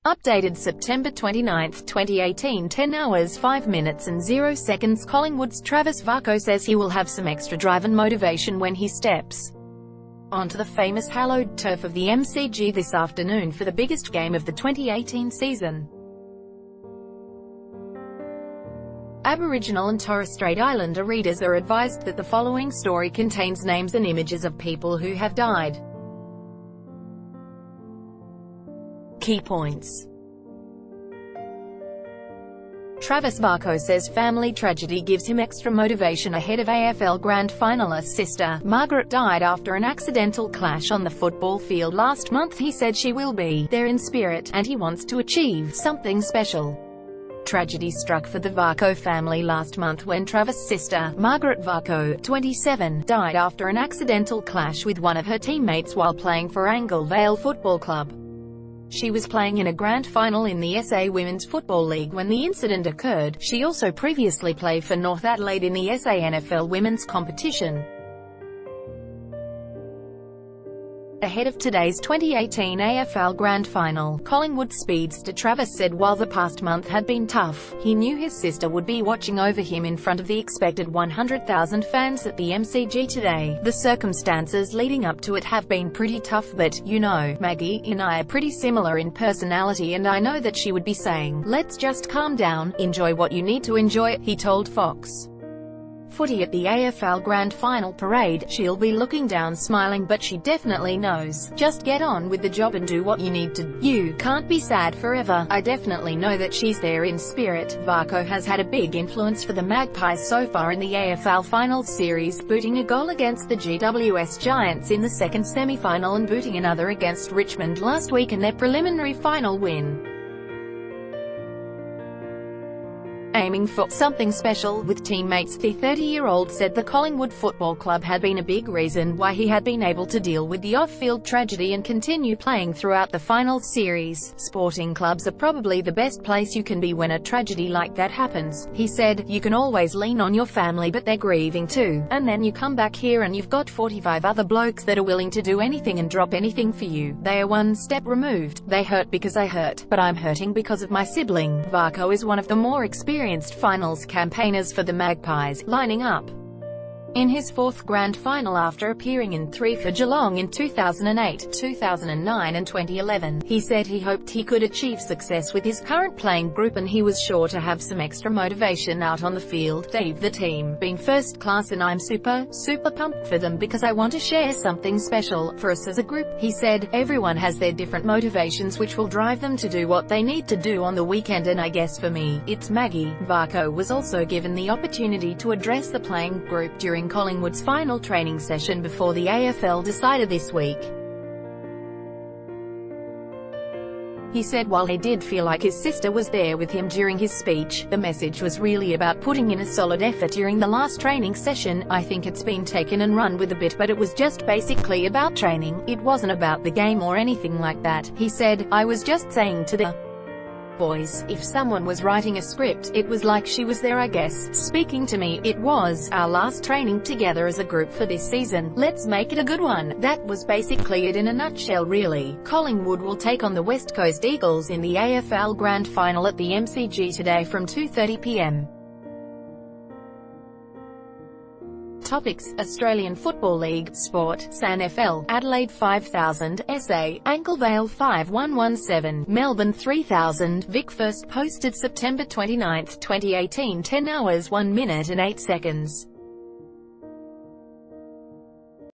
Updated September 29, 2018, 10 hours 5 minutes and 0 seconds. Collingwood's Travis Varcoe says he will have some extra drive and motivation when he steps onto the famous hallowed turf of the MCG this afternoon for the biggest game of the 2018 season. Aboriginal and Torres Strait Islander readers are advised that the following story contains names and images of people who have died. Key points. Travis Varcoe says family tragedy gives him extra motivation ahead of AFL Grand Finalist sister, Margaret, died after an accidental clash on the football field last month. He said she will be there in spirit, and he wants to achieve something special. Tragedy struck for the Varcoe family last month when Travis' sister, Margaret Varcoe, 27, died after an accidental clash with one of her teammates while playing for Angle Vale Football Club. She was playing in a grand final in the SA Women's Football League when the incident occurred. She also previously played for North Adelaide in the SA NFL Women's competition. Ahead of today's 2018 AFL Grand Final, Collingwood speedster Travis said while the past month had been tough, he knew his sister would be watching over him in front of the expected 100,000 fans at the MCG today. The circumstances leading up to it have been pretty tough, but, you know, Maggie and I are pretty similar in personality, and I know that she would be saying, "Let's just calm down, enjoy what you need to enjoy," he told Fox. Footy at the AFL Grand Final parade, she'll be looking down smiling, but she definitely knows. Just get on with the job and do what you need to. You can't be sad forever. I definitely know that she's there in spirit. Varcoe has had a big influence for the Magpies so far in the AFL Finals series, booting a goal against the GWS Giants in the second semi-final and booting another against Richmond last week in their preliminary final win. Aiming for something special with teammates, the 30-year-old said the Collingwood Football Club had been a big reason why he had been able to deal with the off-field tragedy and continue playing throughout the finals series. Sporting clubs are probably the best place you can be when a tragedy like that happens, he said. You can always lean on your family, but they're grieving too. And then you come back here and you've got 45 other blokes that are willing to do anything and drop anything for you. They are one step removed. They hurt because I hurt, but I'm hurting because of my sibling. Varcoe is one of the more experienced finals campaigners for the Magpies, lining up in his fourth grand final after appearing in 3 for Geelong in 2008, 2009 and 2011. He said he hoped he could achieve success with his current playing group, and he was sure to have some extra motivation out on the field. They've the team been first class and I'm super pumped for them because I want to share something special for us as a group, he said. Everyone has their different motivations which will drive them to do what they need to do on the weekend, and I guess for me, it's Maggie. Varcoe was also given the opportunity to address the playing group during Collingwood's final training session before the AFL decider this week. He said while he did feel like his sister was there with him during his speech, the message was really about putting in a solid effort during the last training session. I think it's been taken and run with a bit, but it was just basically about training. It wasn't about the game or anything like that, he said. I was just saying to the boys, if someone was writing a script, it was like she was there, I guess, speaking to me. It was our last training together as a group for this season. Let's make it a good one. That was basically it in a nutshell, really. Collingwood will take on the West Coast Eagles in the AFL Grand Final at the MCG today from 2:30 p.m. Topics: Australian Football League, Sport, SANFL, Adelaide 5000, SA, Angle Vale 5117, Melbourne 3000, Vic. First posted September 29, 2018, 10 hours 1 minute and 8 seconds.